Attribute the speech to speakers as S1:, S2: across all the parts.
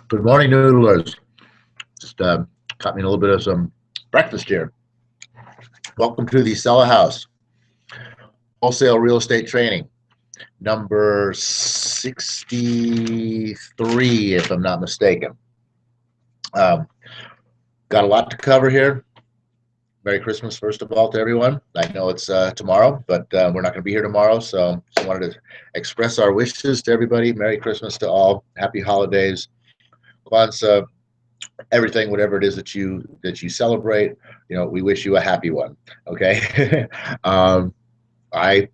S1: Good morning, noodlers. Just caught me in a little bit of some breakfast here. Welcome to the Sell a House Wholesale Real Estate Training, number 63, if I'm not mistaken. Um, got a lot to cover here. Merry Christmas, first of all, to everyone. I know it's tomorrow, but we're not going to be here tomorrow, so just wanted to express our wishes to everybody. Merry Christmas to all. Happy holidays. Kwanzaa, everything, whatever it is that you celebrate, we wish you a happy one. Okay. I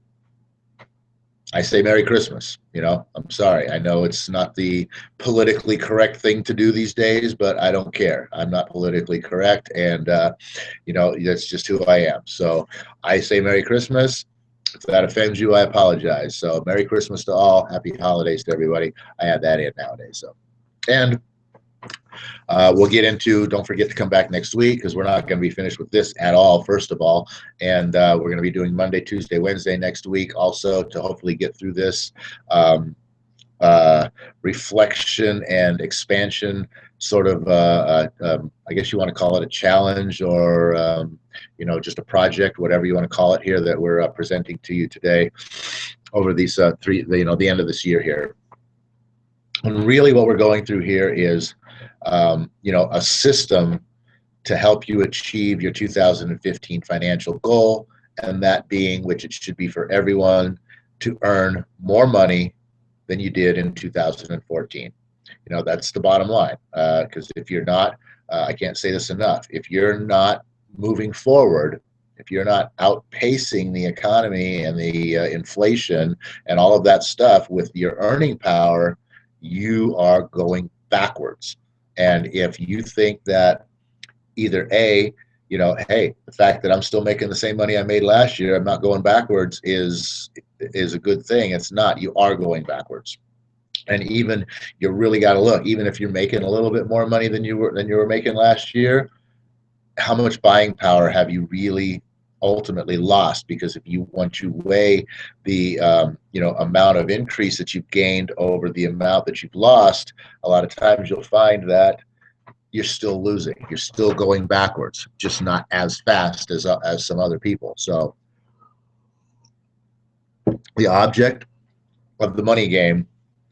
S1: I say Merry Christmas. I'm sorry. I know it's not the politically correct thing to do these days, but I don't care. I'm not politically correct, and that's just who I am. So I say Merry Christmas. If that offends you, I apologize. So Merry Christmas to all. Happy holidays to everybody. I add that in nowadays. So, and we'll get into, don't forget to come back next week because we're not going to be finished with this at all, first of all. And we're going to be doing Monday, Tuesday, Wednesday next week also to hopefully get through this reflection and expansion sort of, I guess you want to call it a challenge or, just a project, whatever you want to call it here that we're presenting to you today over these the end of this year here. And really what we're going through here is a system to help you achieve your 2015 financial goal, and that being, which it should be for everyone, to earn more money than you did in 2014. That's the bottom line, because if you're not, I can't say this enough, if you're not moving forward, if you're not outpacing the economy and the inflation and all of that stuff with your earning power, you are going backwards. And if you think that either hey, the fact that I'm still making the same money I made last year, I'm not going backwards is a good thing. It's not. You are going backwards. And even you really got to look, even if you're making a little bit more money than you were making last year, how much buying power have you really ultimately lost? Because once you weigh the amount of increase that you've gained over the amount that you've lost, a lot of times you'll find that you're still losing. You're still going backwards, just not as fast as some other people. So the object of the money game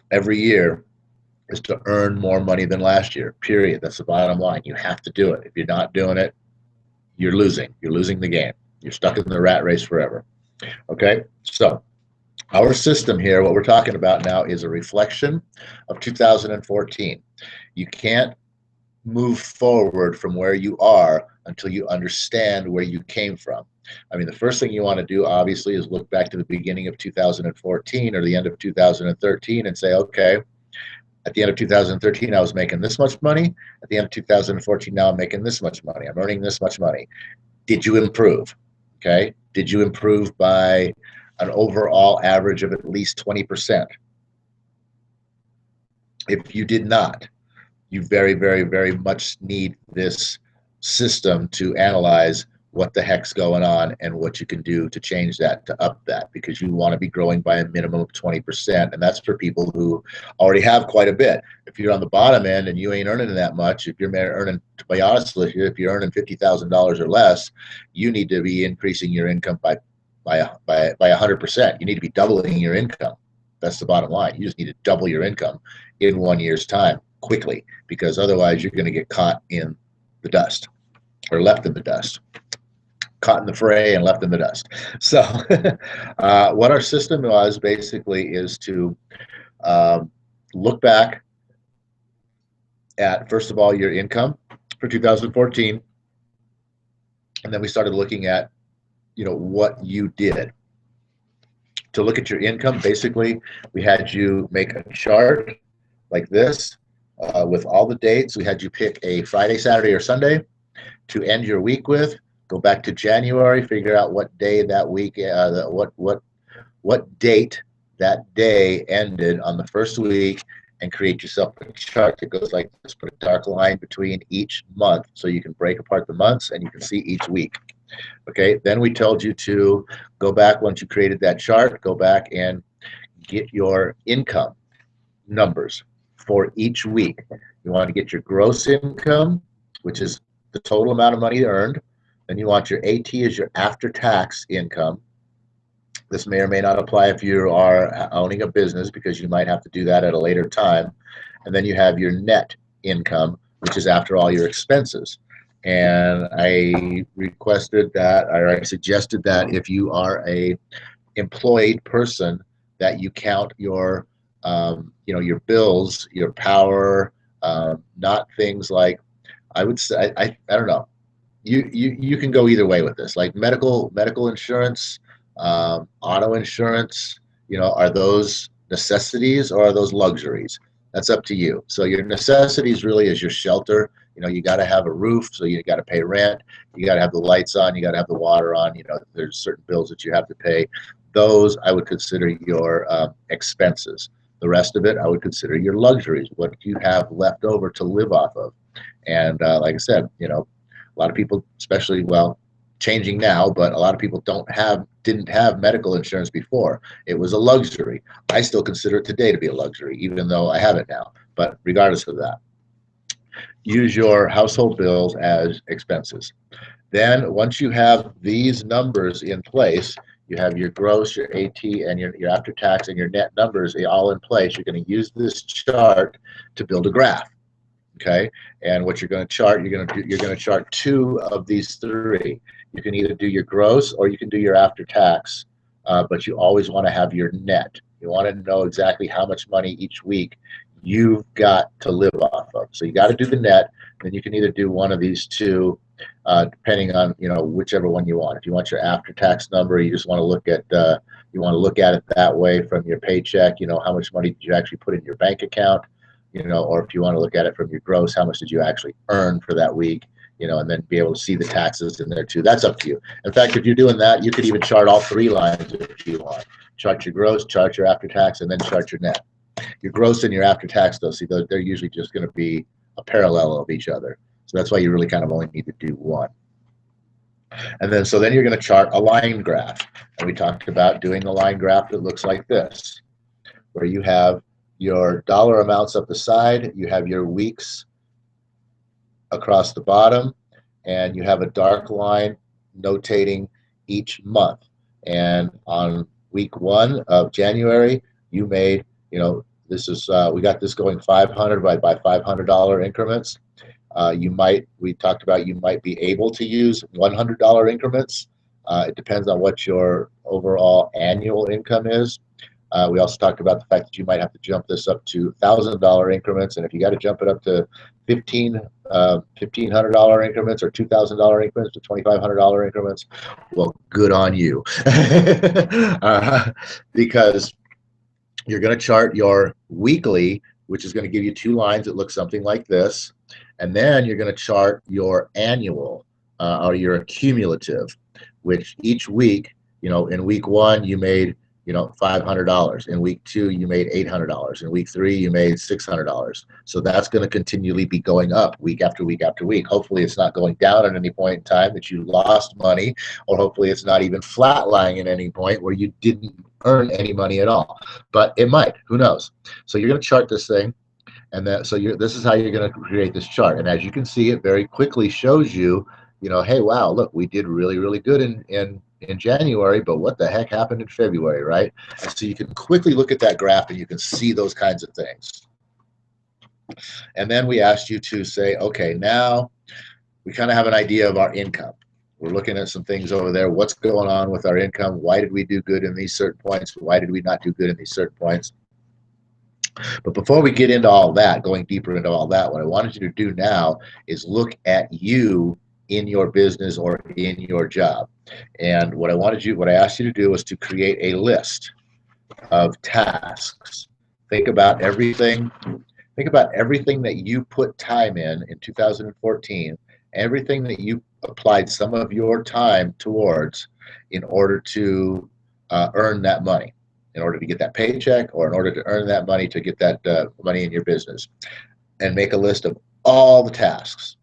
S1: every year is to earn more money than last year, period. That's the bottom line. You have to do it. If you're not doing it, you're losing. You're losing the game. You're stuck in the rat race forever. Okay, so our system here, what we're talking about now, is a reflection of 2014. You can't move forward from where you are until you understand where you came from. I mean, the first thing you want to do, obviously, is look back to the beginning of 2014 or the end of 2013 and say, okay, at the end of 2013, I was making this much money. At the end of 2014, now I'm making this much money. I'm earning this much money. Did you improve? Okay. Did you improve by an overall average of at least 20%? If you did not, you very, very, very much need this system to analyze what the heck's going on and what you can do to change that, to up that, because you want to be growing by a minimum of 20%. And that's for people who already have quite a bit. If you're on the bottom end and you ain't earning that much, if you're earning, to be honest with you, if you're earning $50,000 or less, you need to be increasing your income by 100%. You need to be doubling your income. That's the bottom line. You just need to double your income in 1 year's time quickly, because otherwise you're going to get caught in the dust, or left in the dust. Caught in the fray and left in the dust. So what our system was basically is to look back at, first of all, your income for 2014, and then we started looking at what you did. To look at your income, basically we had you make a chart like this with all the dates. We had you pick a Friday, Saturday, or Sunday to end your week with. Go back to January, figure out what day that week, what date that day ended on the first week, and create yourself a chart that goes like this. Put a dark line between each month so you can break apart the months and you can see each week. Okay, then we told you to go back, once you created that chart, go back and get your income numbers for each week. You want to get your gross income, which is the total amount of money earned. Then you want your AT as your after-tax income. This may or may not apply if you are owning a business, because you might have to do that at a later time. And then you have your net income, which is after all your expenses. And I requested that, or I suggested that if you are a employed person, that you count your your bills, your power, not things like, I would say, I don't know, you can go either way with this, like medical insurance, auto insurance. Are those necessities or are those luxuries? That's up to you. So your necessities really is your shelter. You got to have a roof, so you got to pay rent. You got to have the lights on. You got to have the water on. There's certain bills that you have to pay. Those I would consider your expenses. The rest of it I would consider your luxuries, what you have left over to live off of. And like I said, a lot of people, especially, well, changing now, but a lot of people didn't have medical insurance before. It was a luxury. I still consider it today to be a luxury, even though I have it now. But regardless of that, use your household bills as expenses. Then once you have these numbers in place, you have your gross, your AT, and your after tax and your net numbers all in place. You're going to use this chart to build a graph. Okay, and what you're going to chart, you're going to chart two of these three. You can either do your gross or you can do your after tax, but you always want to have your net. You want to know exactly how much money each week you've got to live off of. So you got to do the net. Then you can either do one of these two, depending on whichever one you want. If you want your after tax number, you just want to look at it that way from your paycheck. How much money did you actually put in your bank account? Or if you want to look at it from your gross, how much did you actually earn for that week, and then be able to see the taxes in there too. That's up to you. In fact, if you're doing that, you could even chart all three lines if you want. Chart your gross, chart your after tax, and then chart your net. Your gross and your after tax, though, see, they're usually just going to be a parallel of each other. So that's why you really kind of only need to do one. And then, so then you're going to chart a line graph. And we talked about doing a line graph that looks like this, where you have your dollar amounts up the side, you have your weeks across the bottom, and you have a dark line notating each month. And on week 1 of January, you made, this is, we got this going 500 by $500 increments. We talked about you might be able to use $100 increments. It depends on what your overall annual income is. We also talked about the fact that you might have to jump this up to $1,000 increments, and if you got to jump it up to $1,500 increments or $2,000 increments to $2,500 increments, well, good on you, because you're going to chart your weekly, which is going to give you 2 lines that look something like this, and then you're going to chart your annual or your cumulative, which each week, in week 1 you made $500. In week 2, you made $800. In week 3, you made $600. So that's going to continually be going up week after week after week. Hopefully it's not going down at any point in time that you lost money, or hopefully it's not even flatlining at any point where you didn't earn any money at all. But it might, who knows? So you're going to chart this thing, and this is how you're going to create this chart. And as you can see, it very quickly shows you, hey, wow, look, we did really, really good in January, but what the heck happened in February, right? And so you can quickly look at that graph and you can see those kinds of things. And then we asked you to say, okay, now we kind of have an idea of our income. We're looking at some things over there. What's going on with our income? Why did we do good in these certain points? Why did we not do good in these certain points? But before we get into all that, going deeper into all that, what I wanted you to do now is look at you in your business or in your job. And what I asked you to do was to create a list of tasks. Think about everything that you put time in 2014, everything that you applied some of your time towards in order to earn that money, in order to get that paycheck, or in order to earn that money to get that money in your business. And make a list of all the tasks.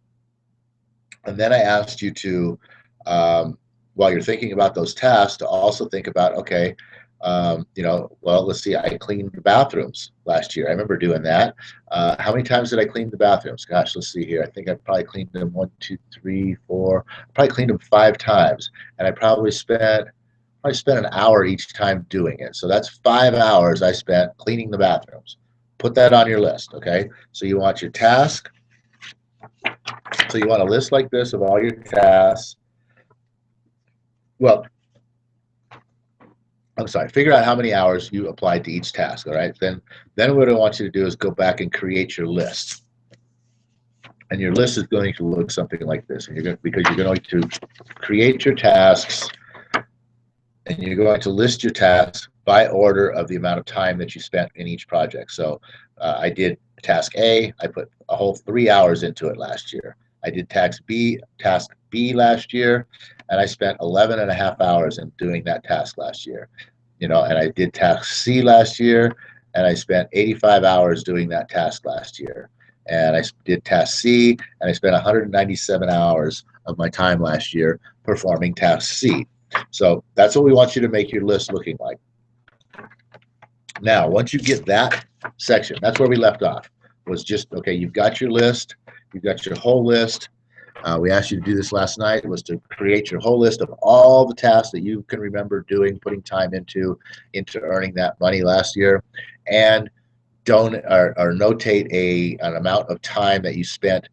S1: And then I asked you to, while you're thinking about those tasks, to also think about, okay, Well, let's see, I cleaned the bathrooms last year. I remember doing that. How many times did I clean the bathrooms? Gosh, let's see here. I think I probably cleaned them one, two, three, four. I probably cleaned them 5 times, and I probably spent an hour each time doing it. So that's 5 hours I spent cleaning the bathrooms. Put that on your list, okay? So you want your task. So you want a list like this of all your tasks. Well, I'm sorry, figure out how many hours you applied to each task, all right? Then what I want you to do is go back and create your list. And your list is going to look something like this. And because you're going to create your tasks, and you're going to list your tasks by order of the amount of time that you spent in each project. So I did task A, I put a whole 3 hours into it last year. I did task B last year, and I spent 11 and a half hours in doing that task last year. And I did task C last year, and I spent 85 hours doing that task last year. And I did task C, and I spent 197 hours of my time last year performing task C. So that's what we want you to make your list looking like. Now, once you get that section, that's where we left off, was just, okay, you've got your list, you've got your whole list. We asked you to do this last night, was to create your whole list of all the tasks that you can remember doing, putting time into earning that money last year, and notate an amount of time that you spent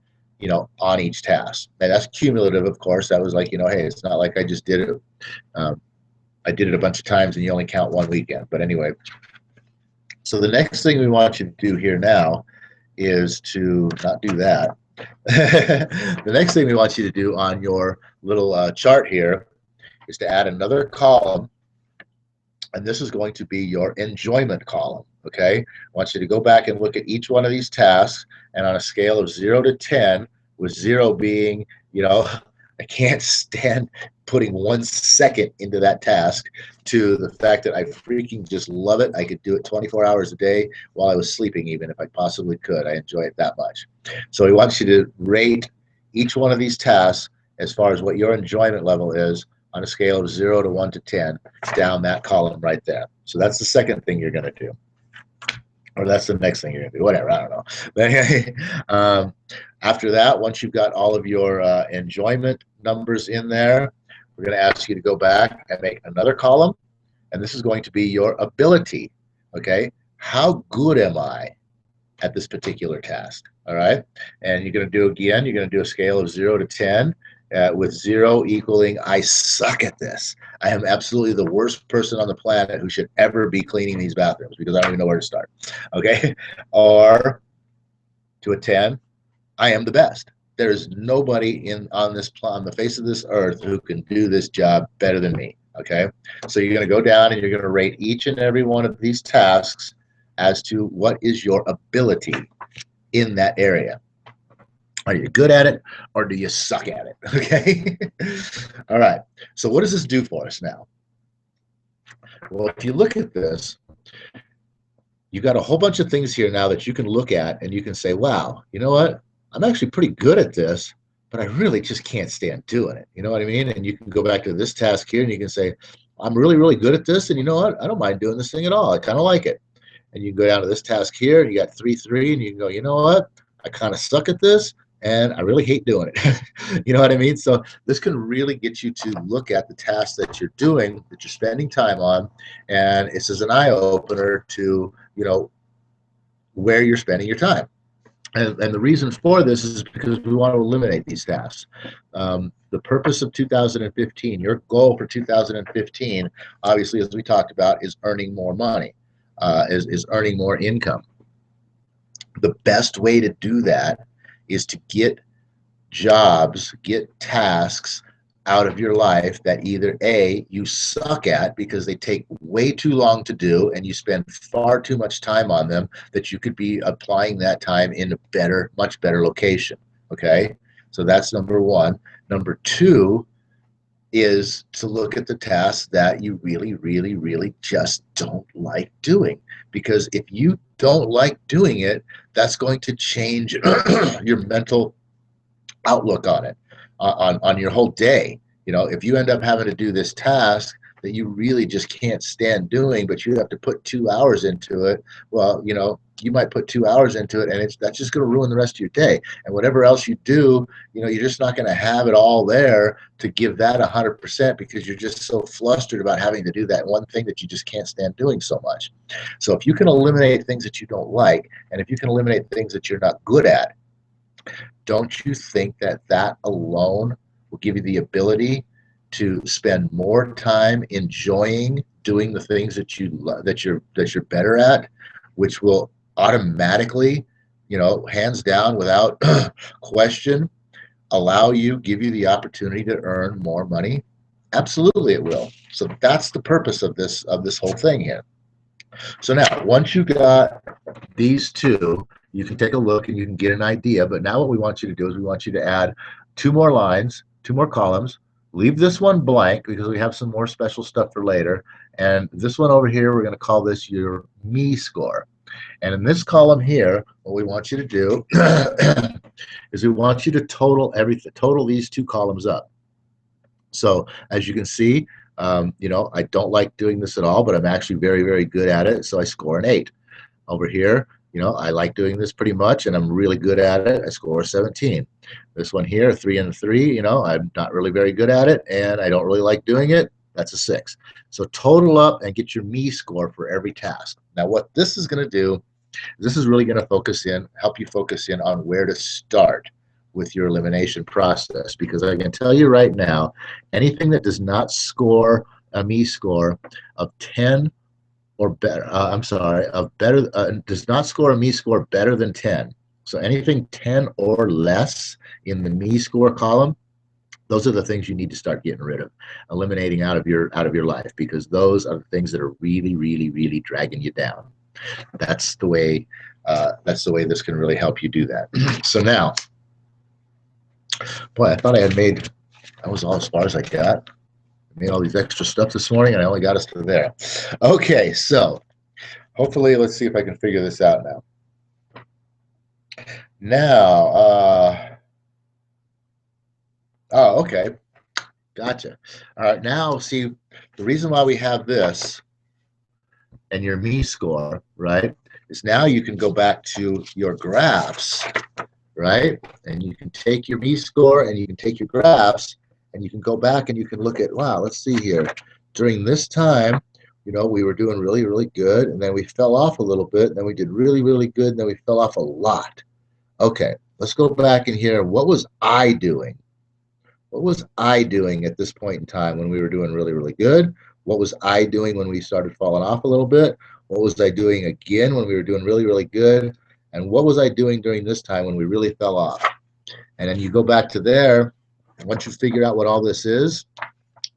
S1: on each task. And that's cumulative, of course. That was like, hey, it's not like I just did it. I did it a bunch of times and you only count one weekend. But anyway, so the next thing we want you to do here now is to not do that. The next thing we want you to do on your little chart here is to add another column. And this is going to be your enjoyment column, okay? I want you to go back and look at each one of these tasks, and on a scale of 0 to 10, with 0 being, I can't stand putting 1 second into that task, to the fact that I freaking just love it. I could do it 24 hours a day while I was sleeping, even if I possibly could. I enjoy it that much. So we want you to rate each one of these tasks as far as what your enjoyment level is on a scale of 0 to 1 to 10, down that column right there. So that's the second thing you're going to do. Or that's the next thing you're going to do, whatever, I don't know. But after that, once you've got all of your enjoyment numbers in there, we're going to ask you to go back and make another column. And this is going to be your ability, okay? How good am I at this particular task, all right? And you're going to do, again, you're going to do a scale of 0 to 10. With 0 equaling, I suck at this. I am absolutely the worst person on the planet who should ever be cleaning these bathrooms because I don't even know where to start. Okay? Or to a 10, I am the best. There is nobody on the face of this earth who can do this job better than me. Okay? So you're going to go down and you're going to rate each and every one of these tasks as to what is your ability in that area. Are you good at it, or do you suck at it? Okay? All right. So what does this do for us now? Well, if you look at this, you've got a whole bunch of things here now that you can look at, and you can say, wow, you know what? I'm actually pretty good at this, but I really just can't stand doing it. You know what I mean? And you can go back to this task here, and you can say, I'm really, really good at this, and you know what? I don't mind doing this thing at all. I kind of like it. And you can go down to this task here, and you got 3, 3, and you can go, you know what? I kind of suck at this, and I really hate doing it. You know what I mean? So this can really get you to look at the tasks that you're doing, that you're spending time on, and it's as an eye opener to, where you're spending your time. And the reason for this is because we want to eliminate these tasks. The purpose of 2015, your goal for 2015, obviously, as we talked about, is earning more money, is earning more income. The best way to do that is to get jobs, get tasks out of your life that either A, you suck at because they take way too long to do and you spend far too much time on them, that you could be applying that time in a much better location, okay? So that's number one. Number two is to look at the tasks that you really, really, really just don't like doing. Because if you don't like doing it, that's going to change your mental outlook on it, on your whole day. If you end up having to do this task that you really just can't stand doing, but you have to put 2 hours into it, well, you might put 2 hours into it, and that's just going to ruin the rest of your day. And whatever else you do, you're just not going to have it all there to give that 100% because you're just so flustered about having to do that one thing that you just can't stand doing so much. So if you can eliminate things that you don't like, and if you can eliminate things that you're not good at, don't you think that that alone will give you the ability to spend more time enjoying doing the things that you're better at, which will automatically, hands down, without question, give you the opportunity to earn more money? Absolutely, it will. So that's the purpose of this whole thing here. So now, once you got these two, you can take a look and you can get an idea. But now what we want you to do is we want you to add 2 more lines, 2 more columns. Leave this one blank because we have some more special stuff for later. And this one over here, we're going to call this your me score. And in this column here, what we want you to do is we want you to total these 2 columns up. So as you can see, I don't like doing this at all, but I'm actually very, very good at it. So I score an 8. Over here, I like doing this pretty much, and I'm really good at it. I score a 17. This one here, 3 and 3, I'm not really very good at it, and I don't really like doing it. That's a 6. So total up and get your me score for every task. Now, what this is going to do, this is really going to help you focus in on where to start with your elimination process, because I can tell you right now, anything that does not score a me score of 10 or better, does not score a me score better than 10. So anything 10 or less in the me score column, those are the things you need to start getting rid of, eliminating out of your life, because those are the things that are really, really, really dragging you down. That's the way this can really help you do that. So now, boy, I thought that was all as far as I got. I made all these extra stuff this morning, and I only got us to there. Okay, so hopefully, let's see if I can figure this out now. Okay. Gotcha. All right, now, see, the reason why we have this and your me score, right, is now you can go back to your graphs, right? And you can take your me score and you can take your graphs and you can go back and you can look at, wow, let's see here. During this time, we were doing really, really good, and then we fell off a little bit, and then we did really, really good, and then we fell off a lot. Okay, let's go back in here. What was I doing? What was I doing at this point in time when we were doing really, really good? What was I doing when we started falling off a little bit? What was I doing again when we were doing really, really good? And what was I doing during this time when we really fell off? And then you go back to there. Once you figure out what all this is,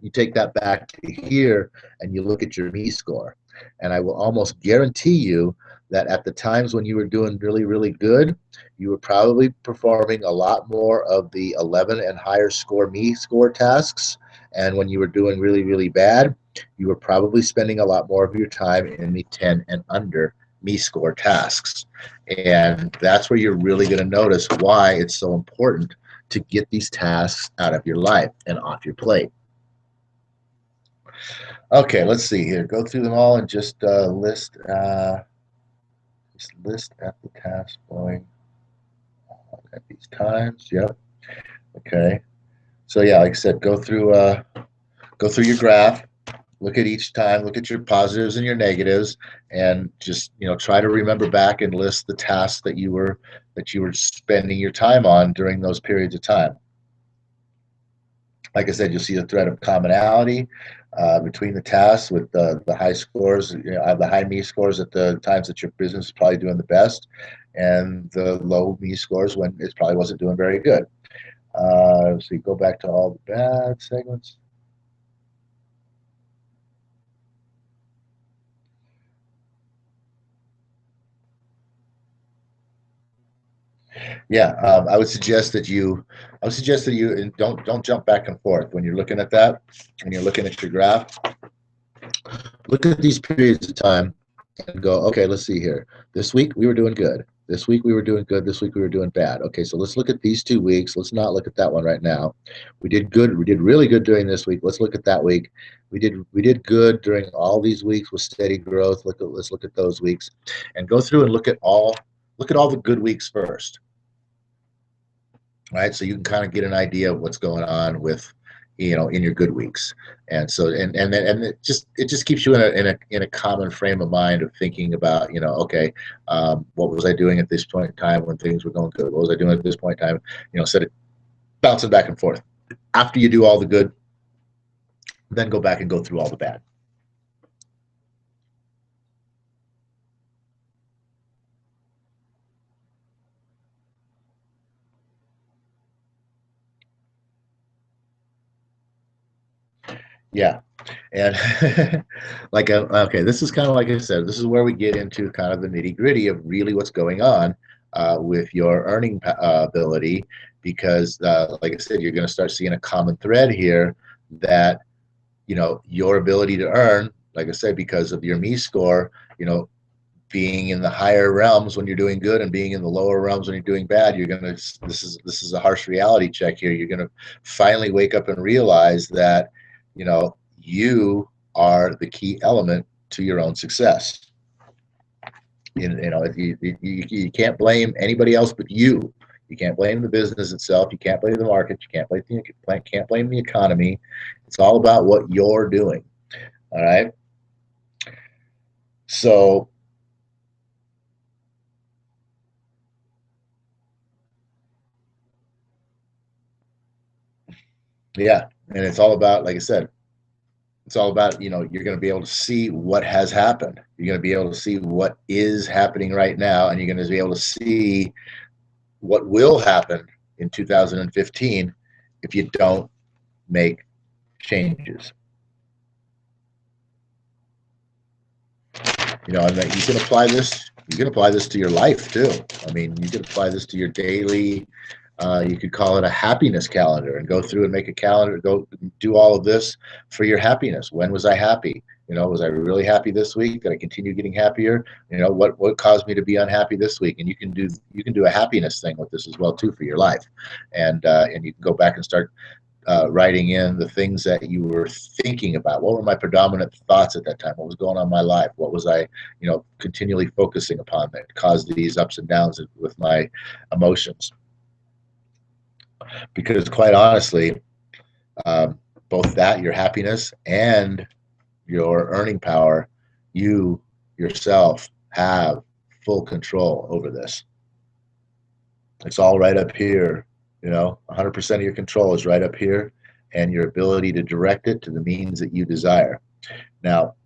S1: you take that back to here and you look at your me score. And I will almost guarantee you that at the times when you were doing really, really good, you were probably performing a lot more of the 11 and higher score me score tasks. And when you were doing really, really bad, you were probably spending a lot more of your time in the 10 and under me score tasks. And that's where you're really going to notice why it's so important to get these tasks out of your life and off your plate. Okay, let's see here. Go through them all and just list at the task going at these times. Yep. Okay. So yeah, like I said, go through your graph, look at each time, look at your positives and your negatives, and just try to remember back and list the tasks that you were spending your time on during those periods of time. Like I said, you'll see the thread of commonality between the tasks with the high scores, the high me scores at the times that your business is probably doing the best, and the low me scores when it probably wasn't doing very good. So you go back to all the bad segments. Yeah, I would suggest that you and don't jump back and forth when you're looking at that. When you're looking at your graph, look at these periods of time and go, okay, let's see here. This week we were doing good. This week we were doing good. This week we were doing bad. Okay, so let's look at these 2 weeks. Let's not look at that one right now. We did good. We did really good during this week. Let's look at that week. We did good during all these weeks with steady growth. Let's look at those weeks, and go through and look at all the good weeks first. Right, so you can kind of get an idea of what's going on with in your good weeks. And so and it just keeps you in a common frame of mind of thinking about, okay, what was I doing at this point in time when things were going good? What was I doing at this point in time? Instead of bouncing back and forth. After you do all the good, then go back and go through all the bad. Yeah. And okay, this is kind of like I said, this is where we get into kind of the nitty gritty of really what's going on with your earning ability, because, like I said, you're going to start seeing a common thread here that, your ability to earn, like I said, because of your me score, being in the higher realms when you're doing good and being in the lower realms when you're doing bad, this is a harsh reality check here. You're gonna finally wake up and realize that you are the key element to your own success. You can't blame anybody else but you. You can't blame the business itself. You can't blame the market. You can't blame the economy. It's all about what you're doing. All right. So yeah, and it's all about, like I said, it's all about, you're going to be able to see what has happened. You're going to be able to see what is happening right now, and you're going to be able to see what will happen in 2015 if you don't make changes. And that you can apply this. You can apply this to your life too. I mean, you can apply this to your daily. You could call it a happiness calendar and go through and make a calendar. Go do all of this for your happiness. When was I happy? Was I really happy this week? Did I continue getting happier? What caused me to be unhappy this week? And you can do a happiness thing with this as well too for your life, and you can go back and start writing in the things that you were thinking about. What were my predominant thoughts at that time? What was going on in my life? What was I, continually focusing upon that caused these ups and downs with my emotions? Because quite honestly, um, both that, your happiness, and your earning power, you yourself have full control over this. It's all right up here. 100% of your control is right up here, and your ability to direct it to the means that you desire. Now,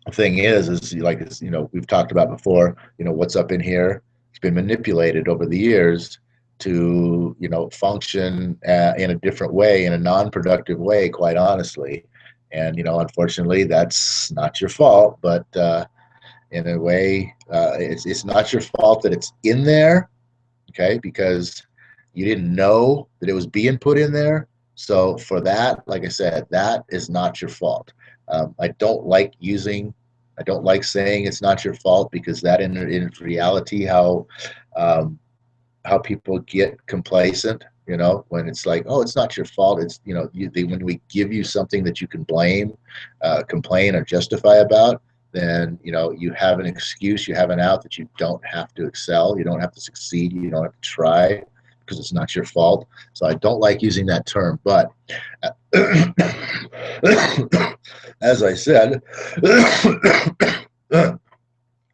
S1: the thing is like, we've talked about before, what's up in here, it's been manipulated over the years to, function in a different way, in a non-productive way, quite honestly. And, unfortunately, that's not your fault, but in a way, it's not your fault that it's in there, okay, because you didn't know that it was being put in there. So for that, like I said, that is not your fault. I don't like saying it's not your fault, because that in reality, um, how people get complacent, when it's like, oh, it's not your fault. It's, when we give you something that you can blame, complain, or justify about, then, you have an excuse, you have an out that you don't have to excel, you don't have to succeed, you don't have to try, because it's not your fault. So I don't like using that term, but as I said,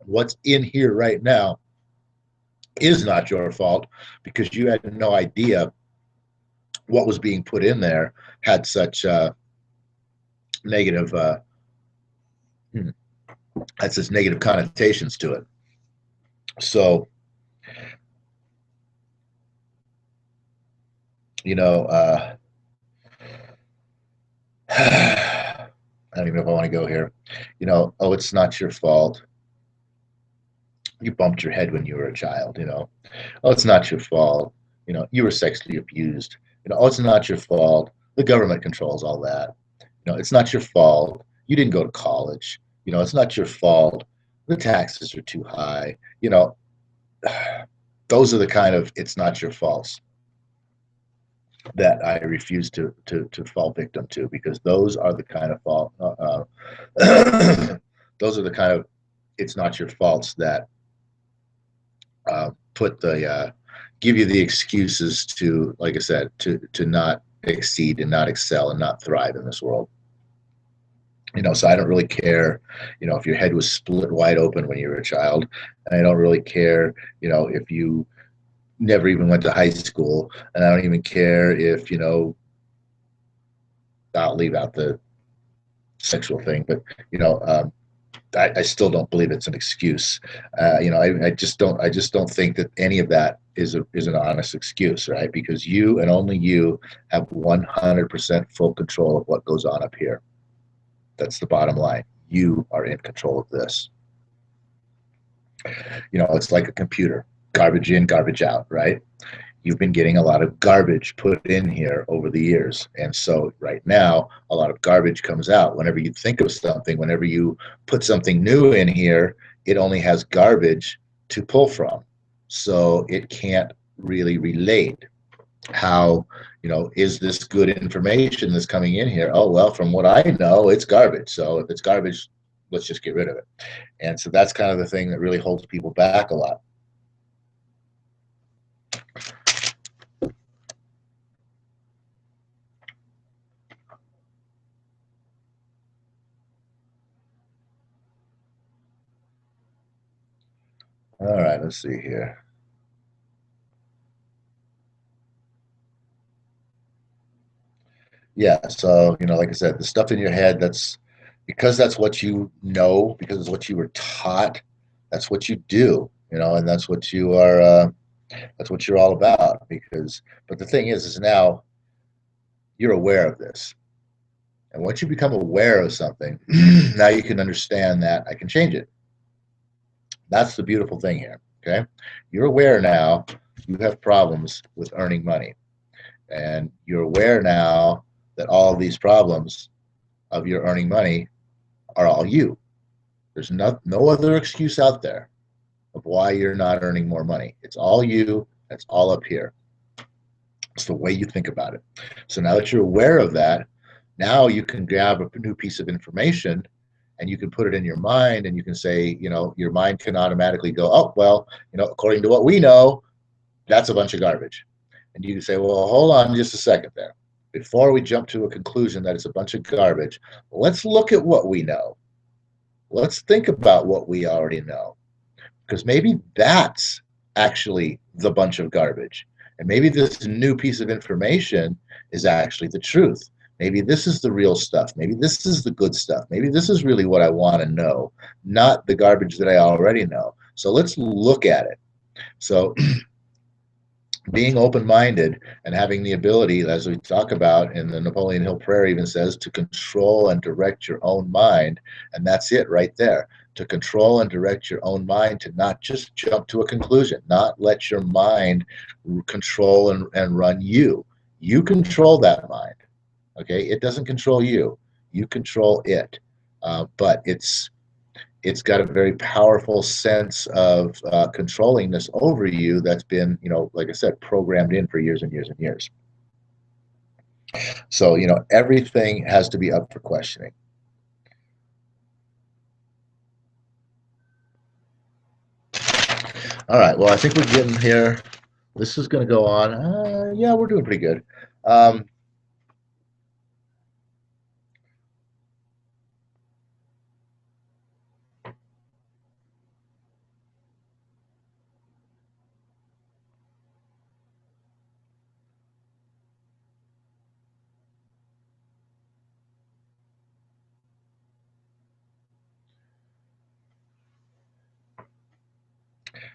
S1: what's in here right now is not your fault, because you had no idea what was being put in there had such negative hmm, had such negative connotations to it. So, you know, I don't even know if I want to go here. Oh, it's not your fault. You bumped your head when you were a child. Oh, it's not your fault. You were sexually abused. Oh, it's not your fault. The government controls all that. It's not your fault. You didn't go to college. It's not your fault the taxes are too high. Those are the kind of it's not your faults that I refuse to fall victim to, because those are the kind of fault those are the kind of it's not your faults that put the give you the excuses to, like I said, to not exceed and not excel and not thrive in this world. So I don't really care, if your head was split wide open when you were a child, and I don't really care, if you never even went to high school, and I don't even care if, I'll leave out the sexual thing, but I still don't believe it's an excuse. I just don't think that any of that is an honest excuse, right? Because you and only you have 100% full control of what goes on up here. That's the bottom line. You are in control of this. It's like a computer, garbage in, garbage out, right? You've been getting a lot of garbage put in here over the years. And so right now, a lot of garbage comes out. Whenever you think of something, whenever you put something new in here, it only has garbage to pull from. So it can't really relate. How, is this good information that's coming in here? Oh, well, from what I know, it's garbage. So if it's garbage, let's just get rid of it. And so that's kind of the thing that really holds people back a lot. All right, let's see here. Yeah, so, like I said, the stuff in your head, that's what you know, because it's what you were taught, that's what you do, and that's what you're all about. But the thing is now you're aware of this. And once you become aware of something, now you can understand that I can change it. That's the beautiful thing here, okay? You're aware now you have problems with earning money. And you're aware now that all of these problems of your earning money are all you. There's no other excuse out there of why you're not earning more money. It's all you. That's all up here. It's the way you think about it. So now that you're aware of that, now you can grab a new piece of information and you can put it in your mind, and you can say, your mind can automatically go, oh, well, according to what we know, that's a bunch of garbage. And you can say, well, hold on just a second there. Before we jump to a conclusion that it's a bunch of garbage, let's look at what we know. Let's think about what we already know, because maybe that's actually the bunch of garbage. And maybe this new piece of information is actually the truth. Maybe this is the real stuff. Maybe this is the good stuff. Maybe this is really what I want to know, not the garbage that I already know. So let's look at it. So being open-minded and having the ability, as we talk about in the Napoleon Hill Prayer, even says to control and direct your own mind. And that's it right there. To control and direct your own mind, to not just jump to a conclusion, not let your mind control and run you. You control that mind. Okay, it doesn't control you. You control it. But it's got a very powerful sense of controlling this over you that's been, like I said, programmed in for years and years and years. So, everything has to be up for questioning. All right, well, I think we're getting here. This is going to go on. Yeah, we're doing pretty good.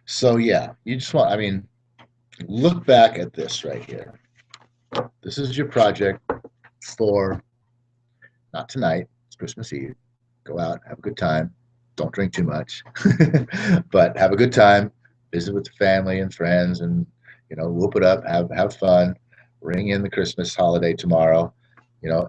S1: So, yeah, you just want, look back at this right here. This is your project for, not tonight, it's Christmas Eve. Go out, have a good time. Don't drink too much, but have a good time. Visit with the family and friends, and whoop it up, have fun. Ring in the Christmas holiday tomorrow.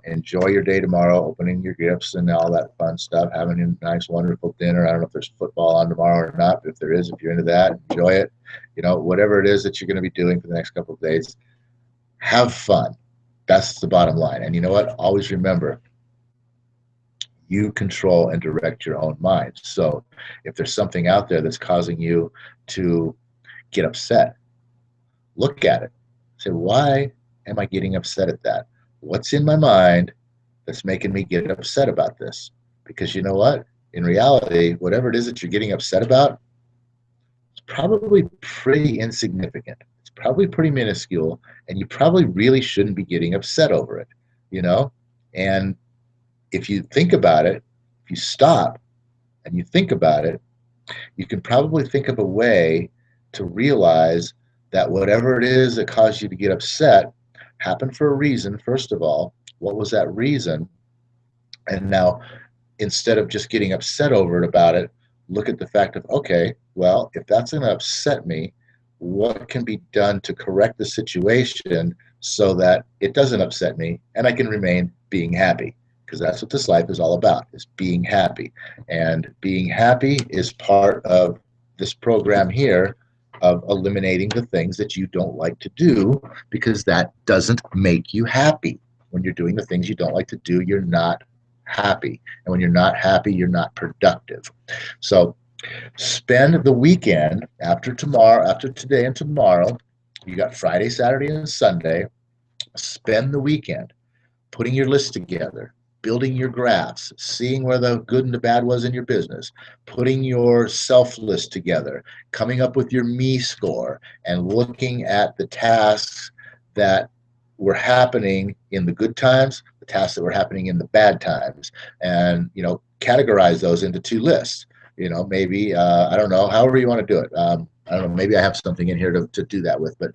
S1: enjoy your day tomorrow, opening your gifts and all that fun stuff, having a nice, wonderful dinner. I don't know if there's football on tomorrow or not, but if there is, if you're into that, enjoy it. Whatever it is that you're going to be doing for the next couple of days, have fun. That's the bottom line. And you know what? Always remember, you control and direct your own mind. So if there's something out there that's causing you to get upset, look at it. Say, why am I getting upset at that? What's in my mind that's making me get upset about this? Because you know what? In reality, whatever it is that you're getting upset about, it's probably pretty insignificant. It's probably pretty minuscule, and you probably really shouldn't be getting upset over it, you know? And if you think about it, if you stop and you think about it, you can probably think of a way to realize that whatever it is that caused you to get upset happened for a reason, first of all. What was that reason? And now, instead of just getting upset over it about it, look at the fact of, okay, well, if that's going to upset me, what can be done to correct the situation so that it doesn't upset me and I can remain being happy? Because that's what this life is all about, is being happy. And being happy is part of this program here of eliminating the things that you don't like to do, because that doesn't make you happy. When you're doing the things you don't like to do, you're not happy. And when you're not happy, you're not productive. So spend the weekend after tomorrow, after today and tomorrow. You got Friday, Saturday, and Sunday. Spend the weekend putting your list together, building your graphs, seeing where the good and the bad was in your business, putting your self list together, coming up with your me score, and looking at the tasks that were happening in the good times, the tasks that were happening in the bad times, and categorize those into two lists. Maybe I don't know, however you want to do it. I don't know, maybe I have something in here to do that with, but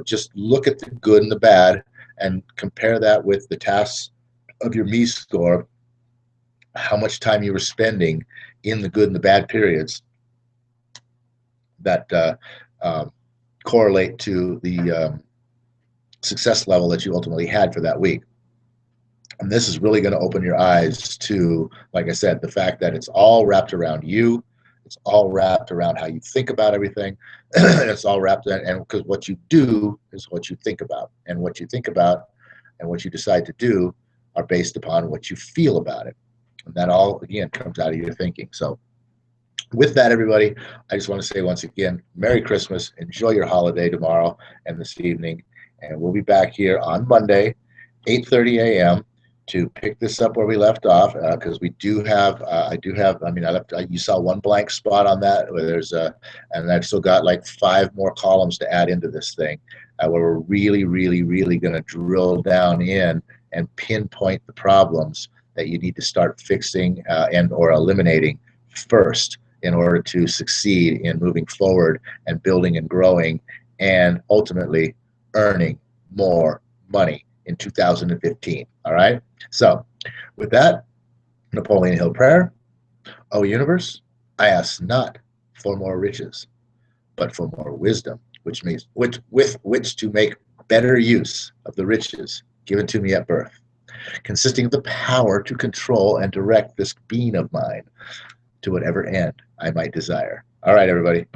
S1: just look at the good and the bad and compare that with the tasks of your me score, how much time you were spending in the good and the bad periods that correlate to the success level that you ultimately had for that week. And this is really going to open your eyes to, like I said, the fact that it's all wrapped around you. It's all wrapped around how you think about everything. It's all wrapped in, and because what you do is what you think about, and what you think about and what you decide to do are based upon what you feel about it. And that all, again, comes out of your thinking. So with that, everybody, I just want to say once again, Merry Christmas. Enjoy your holiday tomorrow and this evening. And we'll be back here on Monday, 8:30 a.m. to pick this up where we left off, because we do have, you saw one blank spot on that, where there's and I've still got like 5 more columns to add into this thing, where we're really, really, really going to drill down in and pinpoint the problems that you need to start fixing and or eliminating first in order to succeed in moving forward and building and growing and ultimately earning more money in 2015. All right. So with that, Napoleon Hill prayer. O universe, I ask not for more riches, but for more wisdom, which means with which to make better use of the riches given to me at birth, consisting of the power to control and direct this being of mine to whatever end I might desire. All right, everybody.